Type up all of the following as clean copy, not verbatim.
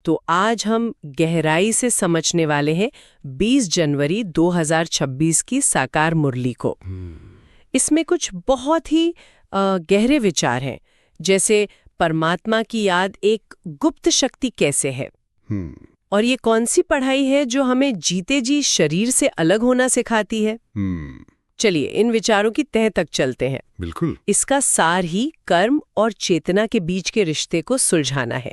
तो आज हम गहराई से समझने वाले हैं 20 जनवरी 2026 की साकार मुरली को। इसमें कुछ बहुत ही गहरे विचार हैं, जैसे परमात्मा की याद एक गुप्त शक्ति कैसे है, और ये कौन सी पढ़ाई है जो हमें जीते जी शरीर से अलग होना सिखाती है। चलिए इन विचारों की तह तक चलते हैं। बिल्कुल। इसका सार ही कर्म और चेतना के बीच के रिश्ते को सुलझाना है।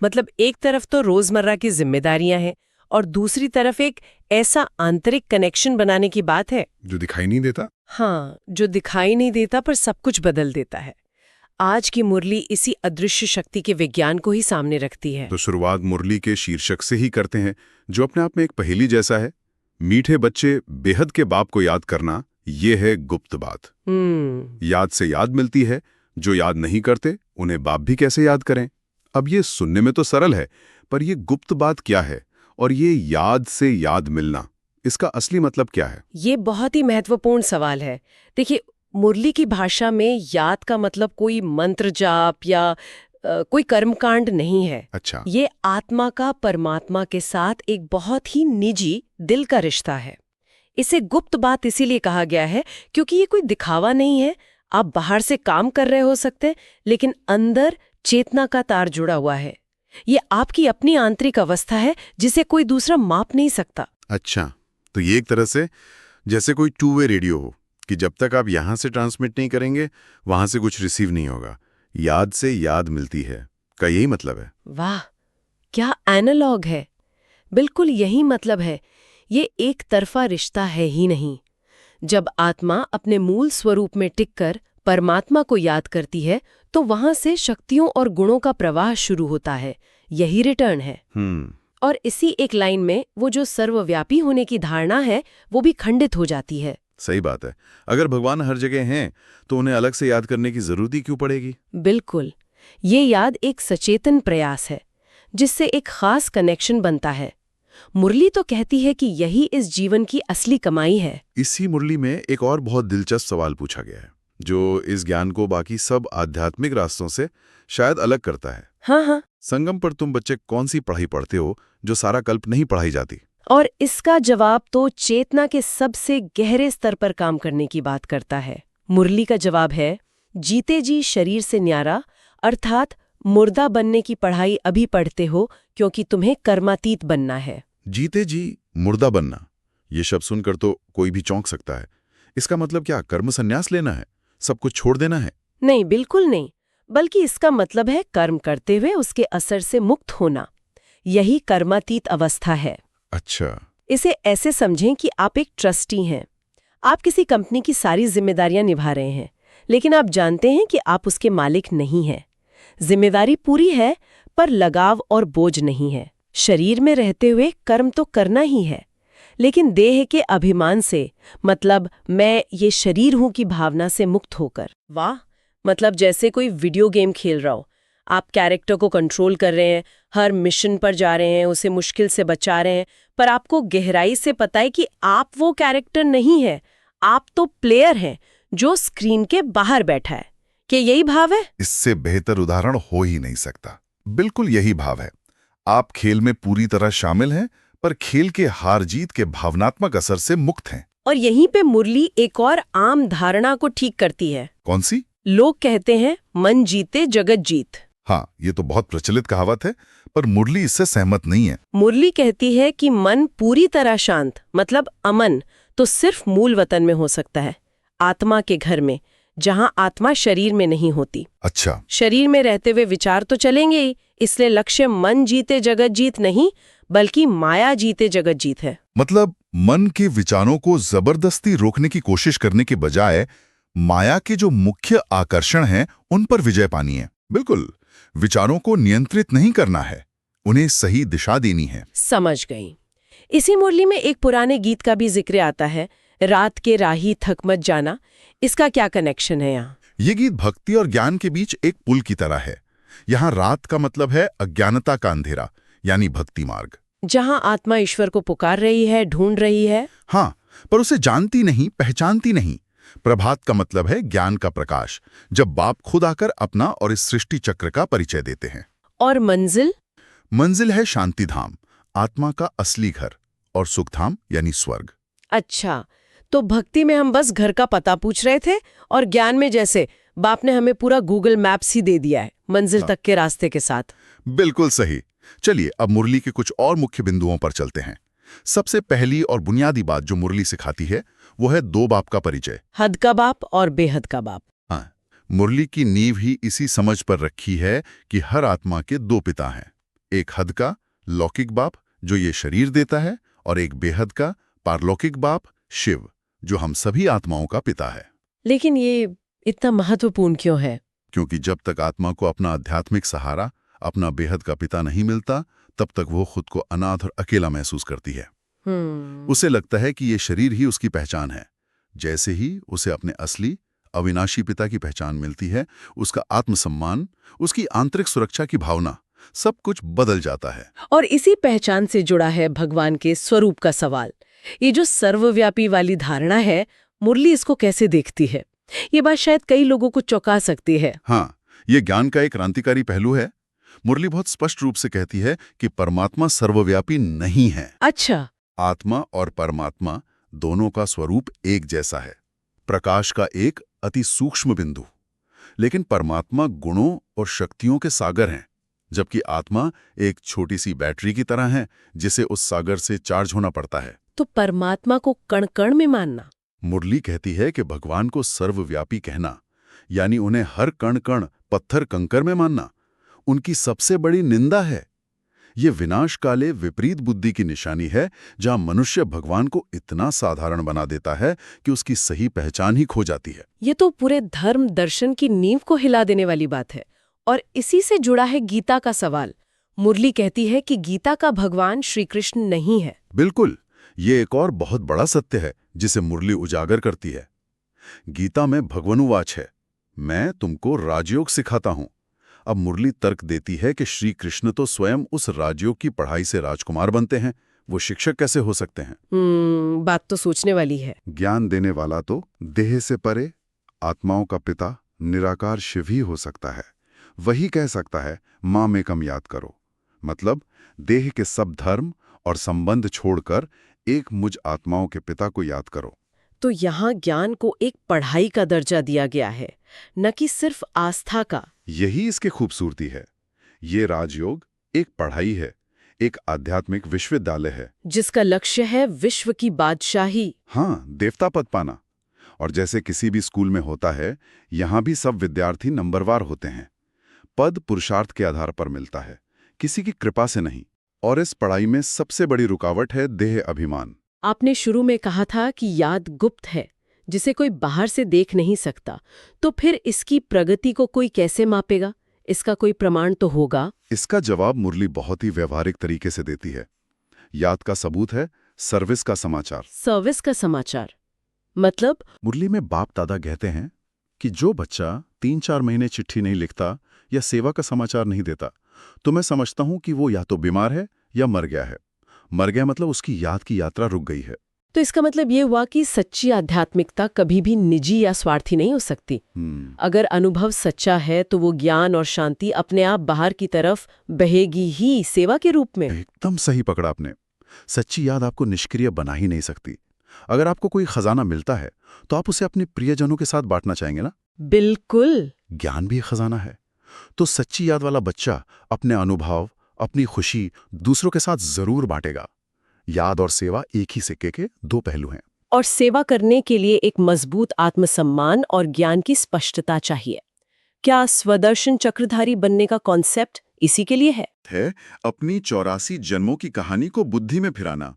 मतलब एक तरफ तो रोजमर्रा की जिम्मेदारियां हैं और दूसरी तरफ एक ऐसा आंतरिक कनेक्शन बनाने की बात है जो दिखाई नहीं देता। हाँ, जो दिखाई नहीं देता पर सब कुछ बदल देता है। आज की मुरली इसी अदृश्य शक्ति के विज्ञान को ही सामने रखती है। तो शुरुआत मुरली के शीर्षक से ही करते हैं, जो अपने आप में एक पहेली जैसा है। मीठे बच्चे बेहद के बाप को याद करना, ये है गुप्त बात। याद से याद मिलती है, जो याद नहीं करते उन्हें बाप भी कैसे याद करें। अब ये सुनने में तो सरल है, पर ये गुप्त बात क्या है और ये याद से याद मिलना, इसका असली मतलब क्या है? ये बहुत ही महत्वपूर्ण सवाल है। देखिए, मुरली की भाषा में याद का मतलब कोई मंत्र जाप या कोई कर्मकांड नहीं है। अच्छा। ये आत्मा का परमात्मा के साथ एक बहुत ही निजी दिल का रिश्ता है। इसे गुप्त बात इसीलिए कहा गया है क्योंकि ये कोई दिखावा नहीं है। आप बाहर से काम कर रहे हो सकते, लेकिन अंदर चेतना का तार जुड़ा हुआ है। ये आपकी अपनी आंतरिक अवस्था है जिसे कोई दूसरा माप नहीं सकता। अच्छा, तो ये एक तरह से जैसे कोई टू वे रेडियो हो कि जब तक आप यहां से ट्रांसमिट नहीं करेंगे वहां से कुछ रिसीव नहीं होगा। याद से याद मिलती है का यही मतलब है? वाह, क्या एनालॉग है। बिल्कुल यही मतलब है। ये एक तरफा रिश्ता है ही नहीं। जब आत्मा अपने मूल स्वरूप में टिककर परमात्मा को याद करती है तो वहां से शक्तियों और गुणों का प्रवाह शुरू होता है। यही रिटर्न है। और इसी एक लाइन में वो जो सर्वव्यापी होने की धारणा है वो भी खंडित हो जाती है। सही बात है। अगर भगवान हर जगह हैं तो उन्हें अलग से याद करने की जरूरत ही क्यों पड़ेगी? बिल्कुल। ये याद एक सचेतन प्रयास है जिससे एक खास कनेक्शन बनता है। मुरली तो कहती है कि यही इस जीवन की असली कमाई है। इसी मुरली में एक और बहुत दिलचस्प सवाल पूछा गया है जो इस ज्ञान को बाकी सब आध्यात्मिक रास्तों से शायद अलग करता है। हाँ। संगम पर तुम बच्चे कौन सी पढ़ाई पढ़ते हो जो सारा कल्प नहीं पढ़ाई जाती? और इसका जवाब तो चेतना के सबसे गहरे स्तर पर काम करने की बात करता है। मुरली का जवाब है जीते जी शरीर से न्यारा, अर्थात मुर्दा बनने की पढ़ाई अभी पढ़ते हो क्योंकि तुम्हें कर्मातीत बनना है। जीते जी मुर्दा बनना, ये शब्द सुनकर तो कोई भी चौंक सकता है। इसका मतलब क्या कर्म संन्यास लेना है, सब कुछ छोड़ देना है? नहीं, बिल्कुल नहीं। बल्कि इसका मतलब है कर्म करते हुए उसके असर से मुक्त होना। यही कर्मातीत अवस्था है। अच्छा। इसे ऐसे समझें कि आप एक ट्रस्टी हैं। आप किसी कंपनी की सारी जिम्मेदारियां निभा रहे हैं, लेकिन आप जानते हैं कि आप उसके मालिक नहीं हैं। जिम्मेदारी पूरी है पर लगाव और बोझ नहीं है। शरीर में रहते हुए कर्म तो करना ही है, लेकिन देह के अभिमान से, मतलब मैं ये शरीर हूं की भावना से मुक्त होकर। वाह, मतलब जैसे कोई वीडियो गेम खेल रहा हो। आप कैरेक्टर को कंट्रोल कर रहे हैं, हर मिशन पर जा रहे हैं, उसे मुश्किल से बचा रहे हैं, पर आपको गहराई से पता है कि आप वो कैरेक्टर नहीं है। आप तो प्लेयर हैं जो स्क्रीन के बाहर बैठा है। क्या यही भाव है? इससे बेहतर उदाहरण हो ही नहीं सकता। बिल्कुल यही भाव है। आप खेल में पूरी तरह शामिल हैं, पर खेल के हार जीत के भावनात्मक असर से मुक्त हैं। और यहीं पे मुरली एक और आम धारणा को ठीक करती है। कौन सी? लोग कहते हैं मन जीते जगत जीत। हाँ, ये तो बहुत प्रचलित कहावत है, पर मुरली इससे सहमत नहीं है। मुरली कहती है कि मन पूरी तरह शांत, मतलब अमन, तो सिर्फ मूल वतन में हो सकता है, आत्मा के घर में, जहां आत्मा शरीर में नहीं होती। अच्छा। शरीर में रहते हुए विचार तो चलेंगे ही, इसलिए लक्ष्य मन जीते जगत जीत नहीं, बल्कि माया जीते जगत जीत है। मतलब मन के विचारों को जबरदस्ती रोकने की कोशिश करने के बजाय माया के जो मुख्य आकर्षण हैं उन पर विजय पानी है। बिल्कुल, विचारों को नियंत्रित नहीं करना है, उन्हें सही दिशा देनी है। समझ गई। इसी मुरली में एक पुराने गीत का भी जिक्र आता है, रात के राही थक मत जाना। इसका क्या कनेक्शन है यहाँ? ये गीत भक्ति और ज्ञान के बीच एक पुल की तरह है। यहाँ रात का मतलब है अज्ञानता का अंधेरा, यानी भक्ति मार्ग, जहाँ आत्मा ईश्वर को पुकार रही है, ढूंढ रही है। हाँ, पर उसे जानती नहीं, पहचानती नहीं। प्रभात का मतलब है ज्ञान का प्रकाश, जब बाप खुद आकर अपना और इस सृष्टि चक्र का परिचय देते हैं। और मंजिल? मंजिल है शांतिधाम, आत्मा का असली घर, और सुखधाम यानी स्वर्ग। अच्छा, तो भक्ति में हम बस घर का पता पूछ रहे थे और ज्ञान में जैसे बाप ने हमें पूरा गूगल मैप्स ही दे दिया है मंजिल तक के रास्ते के साथ। बिल्कुल सही। चलिए अब मुरली के कुछ और मुख्य बिंदुओं पर चलते हैं। सबसे पहली और बुनियादी बात जो मुरली सिखाती है वो है दो बाप का परिचय, हद का बाप और बेहद का बाप। हाँ, मुरली की नींव ही इसी समझ पर रखी है कि हर आत्मा के दो पिता हैं, एक हद का लौकिक बाप जो ये शरीर देता है, और एक बेहद का पारलौकिक बाप शिव जो हम सभी आत्माओं का पिता है। लेकिन ये इतना महत्वपूर्ण क्यों है? क्योंकि जब तक आत्मा को अपना आध्यात्मिक सहारा, अपना बेहद का पिता नहीं मिलता, तब तक वो खुद को अनाथ और अकेला महसूस करती है। उसे लगता है कि ये शरीर ही उसकी पहचान है। जैसे ही उसे अपने असली अविनाशी पिता की पहचान मिलती है, उसका आत्मसम्मान, उसकी आंतरिक सुरक्षा की भावना, सब कुछ बदल जाता है। और इसी पहचान से जुड़ा है भगवान के स्वरूप का सवाल। ये जो सर्वव्यापी वाली धारणा है, मुरली इसको कैसे देखती है? ये बात शायद कई लोगों को चौंका सकती है। हाँ, ये ज्ञान का एक क्रांतिकारी पहलू है। मुरली बहुत स्पष्ट रूप से कहती है कि परमात्मा सर्वव्यापी नहीं है। अच्छा। आत्मा और परमात्मा दोनों का स्वरूप एक जैसा है, प्रकाश का एक अति सूक्ष्म बिंदु। लेकिन परमात्मा गुणों और शक्तियों के सागर हैं, जबकि आत्मा एक छोटी सी बैटरी की तरह है जिसे उस सागर से चार्ज होना पड़ता है। तो परमात्मा को कण कण में मानना? मुरली कहती है कि भगवान को सर्वव्यापी कहना, यानी उन्हें हर कण कण पत्थर कंकर में मानना, उनकी सबसे बड़ी निंदा है। ये विनाशकाले विपरीत बुद्धि की निशानी है, जहां मनुष्य भगवान को इतना साधारण बना देता है कि उसकी सही पहचान ही खो जाती है। ये तो पूरे धर्म दर्शन की नींव को हिला देने वाली बात है। और इसी से जुड़ा है गीता का सवाल। मुरली कहती है कि गीता का भगवान श्री कृष्ण नहीं है। बिल्कुल, ये एक और बहुत बड़ा सत्य है जिसे मुरली उजागर करती है। गीता में भगवनुवाच है, मैं तुमको राजयोग सिखाता हूं। अब मुरली तर्क देती है कि श्री कृष्ण तो स्वयं उस राजयोग की पढ़ाई से राजकुमार बनते हैं, वो शिक्षक कैसे हो सकते हैं? बात तो सोचने वाली है। ज्ञान देने वाला तो देह से परे आत्माओं का पिता निराकार शिव ही हो सकता है। वही कह सकता है मां में कम याद करो, मतलब देह के सब धर्म और संबंध छोड़कर एक मुझ आत्माओं के पिता को याद करो। तो यहाँ ज्ञान को एक पढ़ाई का दर्जा दिया गया है, न कि सिर्फ आस्था का। यही इसकी खूबसूरती है। ये राजयोग एक पढ़ाई है, एक आध्यात्मिक विश्वविद्यालय है जिसका लक्ष्य है विश्व की बादशाही। हाँ, देवता पद पाना। और जैसे किसी भी स्कूल में होता है, यहाँ भी सब विद्यार्थी नंबरवार होते हैं। पद पुरुषार्थ के आधार पर मिलता है, किसी की कृपा से नहीं। और इस पढ़ाई में सबसे बड़ी रुकावट है देह अभिमान। आपने शुरू में कहा था कि याद गुप्त है, जिसे कोई बाहर से देख नहीं सकता। तो फिर इसकी प्रगति को कोई कैसे मापेगा? इसका कोई प्रमाण तो होगा। इसका जवाब मुरली बहुत ही व्यवहारिक तरीके से देती है। याद का सबूत है सर्विस का समाचार। सर्विस का समाचार मतलब? मुरली में बाप दादा कहते हैं कि जो बच्चा 3-4 महीने चिट्ठी नहीं लिखता या सेवा का समाचार नहीं देता, तो मैं समझता हूं कि वो या तो बीमार है या मर गया है। मर गया मतलब उसकी याद की यात्रा रुक गई है। तो इसका मतलब ये हुआ कि सच्ची आध्यात्मिकता कभी भी निजी या स्वार्थी नहीं हो सकती। अगर अनुभव सच्चा है तो वो ज्ञान और शांति अपने आप बाहर की तरफ बहेगी ही, सेवा के रूप में। एकदम सही पकड़ा आपने। सच्ची याद आपको निष्क्रिय बना ही नहीं सकती। अगर आपको कोई खजाना मिलता है तो आप उसे अपने प्रियजनों के साथ बांटना चाहेंगे ना? बिल्कुल। ज्ञान भी खजाना है। तो सच्ची याद वाला बच्चा अपने अनुभव, अपनी खुशी दूसरों के साथ जरूर बांटेगा। याद और सेवा एक ही सिक्के के दो पहलू हैं। और सेवा करने के लिए एक मजबूत आत्मसम्मान और ज्ञान की स्पष्टता चाहिए। क्या स्वदर्शन चक्रधारी बनने का कॉन्सेप्ट इसी के लिए है? अपनी 84 जन्मों की कहानी को बुद्धि में फिराना,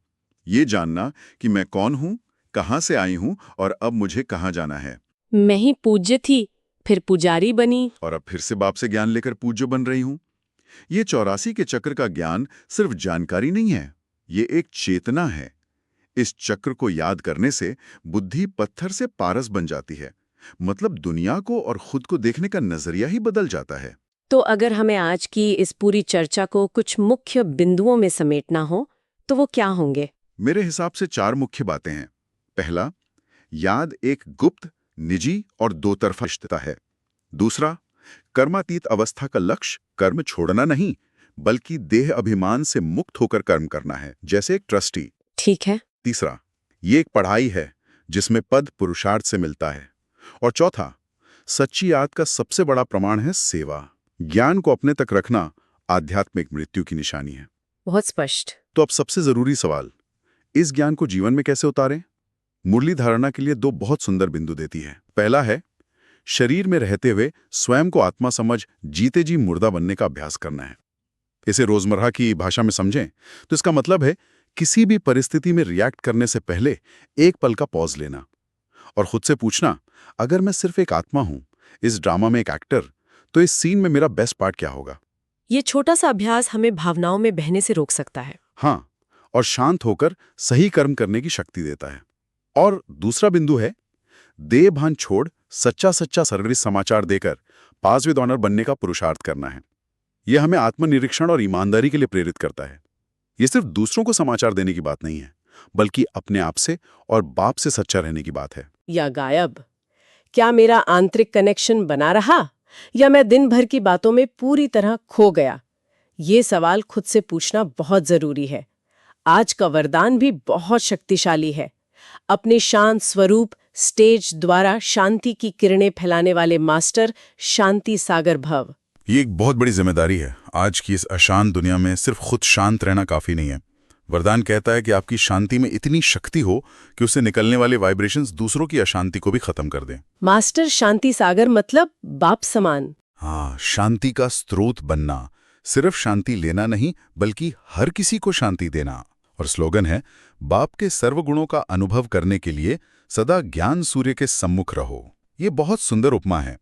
ये जानना कि मैं कौन हूं, कहां से आई हूं और अब मुझे कहां जाना है। मैं ही पूज्य थी, फिर पुजारी बनी, और अब फिर से बाप से ज्ञान लेकर पूज्य बन रही हूं। ये 84 के चक्र का ज्ञान सिर्फ जानकारी नहीं है, ये एक चेतना है। इस चक्र को याद करने से बुद्धि पत्थर से पारस बन जाती है, मतलब दुनिया को और खुद को देखने का नजरिया ही बदल जाता है। तो अगर हमें आज की इस पूरी चर्चा को कुछ मुख्य बिंदुओं में समेटना हो तो वो क्या होंगे? मेरे हिसाब से 4 मुख्य बातें हैं। पहला, याद एक गुप्त, निजी और दो तरफा रिश्ता है। दूसरा, कर्मातीत अवस्था का लक्ष्य कर्म छोड़ना नहीं, बल्कि देह अभिमान से मुक्त होकर कर्म करना है, जैसे एक ट्रस्टी। ठीक है। तीसरा, ये एक पढ़ाई है जिसमें पद पुरुषार्थ से मिलता है। और चौथा, सच्ची याद का सबसे बड़ा प्रमाण है सेवा। ज्ञान को अपने तक रखना आध्यात्मिक मृत्यु की निशानी है। बहुत स्पष्ट। तो अब सबसे जरूरी सवाल, इस ज्ञान को जीवन में कैसे उतारें? मुरली धारणा के लिए 2 बहुत सुंदर बिंदु देती है। पहला है, शरीर में रहते हुए स्वयं को आत्मा समझ जीते जी मुर्दा बनने का अभ्यास करना है। इसे रोजमर्रा की भाषा में समझें तो इसका मतलब है किसी भी परिस्थिति में रिएक्ट करने से पहले एक पल का पॉज लेना और खुद से पूछना, अगर मैं सिर्फ एक आत्मा हूं, इस ड्रामा में एक एक्टर, तो इस सीन में मेरा बेस्ट पार्ट क्या होगा? ये छोटा सा अभ्यास हमें भावनाओं में बहने से रोक सकता है। हाँ, और शांत होकर सही कर्म करने की शक्ति देता है। और दूसरा बिंदु है, देह भान छोड़ सच्चा सर्विस समाचार देकर पास विद ऑनर बनने का पुरुषार्थ करना है। यह हमें आत्मनिरीक्षण और ईमानदारी के लिए प्रेरित करता है। यह सिर्फ दूसरों को समाचार देने की बात नहीं है, बल्कि अपने आप से और बाप से सच्चा रहने की बात है। या गायब, क्या मेरा आंतरिक कनेक्शन बना रहा या मैं दिन भर की बातों में पूरी तरह खो गया? ये सवाल खुद से पूछना बहुत जरूरी है। आज का वरदान भी बहुत शक्तिशाली है। अपने शांत स्वरूप स्टेज द्वारा शांति की किरणें फैलाने वाले मास्टर शांति सागर भव। ये एक बहुत बड़ी जिम्मेदारी है। आज की इस अशांत दुनिया में सिर्फ खुद शांत रहना काफी नहीं है। वरदान कहता है कि आपकी शांति में इतनी शक्ति हो कि उससे निकलने वाले वाइब्रेशंस दूसरों की अशांति को भी खत्म कर दें। मास्टर शांति सागर मतलब बाप समान। हाँ, शांति का स्रोत बनना, सिर्फ शांति लेना नहीं बल्कि हर किसी को शांति देना। और स्लोगन है, बाप के सर्वगुणों का अनुभव करने के लिए सदा ज्ञान सूर्य के सम्मुख रहो। ये बहुत सुंदर उपमा है।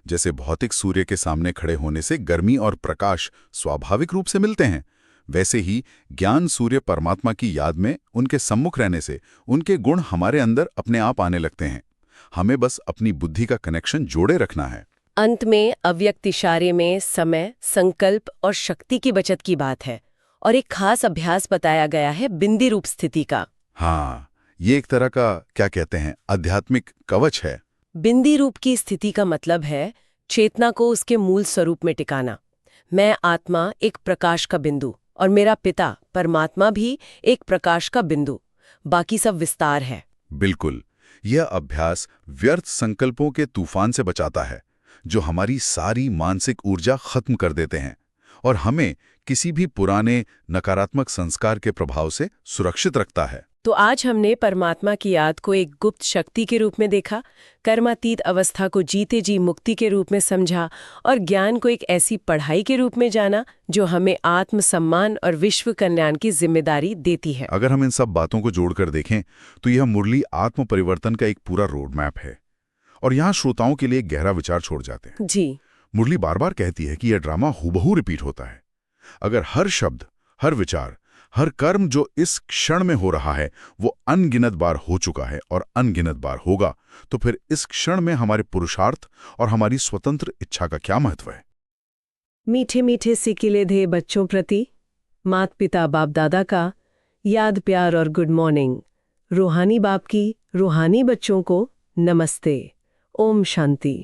जैसे भौतिक सूर्य के सामने खड़े होने से गर्मी और प्रकाश स्वाभाविक रूप से मिलते हैं, वैसे ही ज्ञान सूर्य परमात्मा की याद में उनके सम्मुख रहने से उनके गुण हमारे अंदर अपने आप आने लगते हैं। हमें बस अपनी बुद्धि का कनेक्शन जोड़े रखना है। अंत में अव्यक्त इशारे में समय, संकल्प और शक्ति की बचत की बात है और एक खास अभ्यास बताया गया है बिंदी रूप स्थिति का। हाँ, ये एक तरह का क्या कहते हैं, आध्यात्मिक कवच है। बिंदी रूप की स्थिति का मतलब है चेतना को उसके मूल स्वरूप में टिकाना। मैं आत्मा एक प्रकाश का बिंदु और मेरा पिता परमात्मा भी एक प्रकाश का बिंदु, बाकी सब विस्तार है। बिल्कुल, यह अभ्यास व्यर्थ संकल्पों के तूफान से बचाता है जो हमारी सारी मानसिक ऊर्जा खत्म कर देते हैं और हमें किसी भी पुराने नकारात्मक संस्कार के प्रभाव से सुरक्षित रखता है। तो आज हमने परमात्मा की याद को एक गुप्त शक्ति के रूप में देखा, कर्मातीत अवस्था को जीते जी मुक्ति के रूप में समझा और ज्ञान को एक ऐसी पढ़ाई के रूप में जाना जो हमें आत्मसम्मान और विश्व कल्याण की जिम्मेदारी देती है। अगर हम इन सब बातों को जोड़कर देखें तो यह मुरली आत्म परिवर्तन का एक पूरा रोड मैप है। और यहाँ श्रोताओं के लिए एक गहरा विचार छोड़ जाते हैं। जी, मुरली बार बार कहती है कि यह ड्रामा हूबहू रिपीट होता है। अगर हर शब्द, हर विचार, हर कर्म जो इस क्षण में हो रहा है वो अनगिनत बार हो चुका है और अनगिनत बार होगा, तो फिर इस क्षण में हमारे पुरुषार्थ और हमारी स्वतंत्र इच्छा का क्या महत्व है? मीठे मीठे सिकिले धे बच्चों प्रति मात पिता बाप दादा का याद, प्यार और गुड मॉर्निंग। रूहानी बाप की रूहानी बच्चों को नमस्ते। ओम शांति।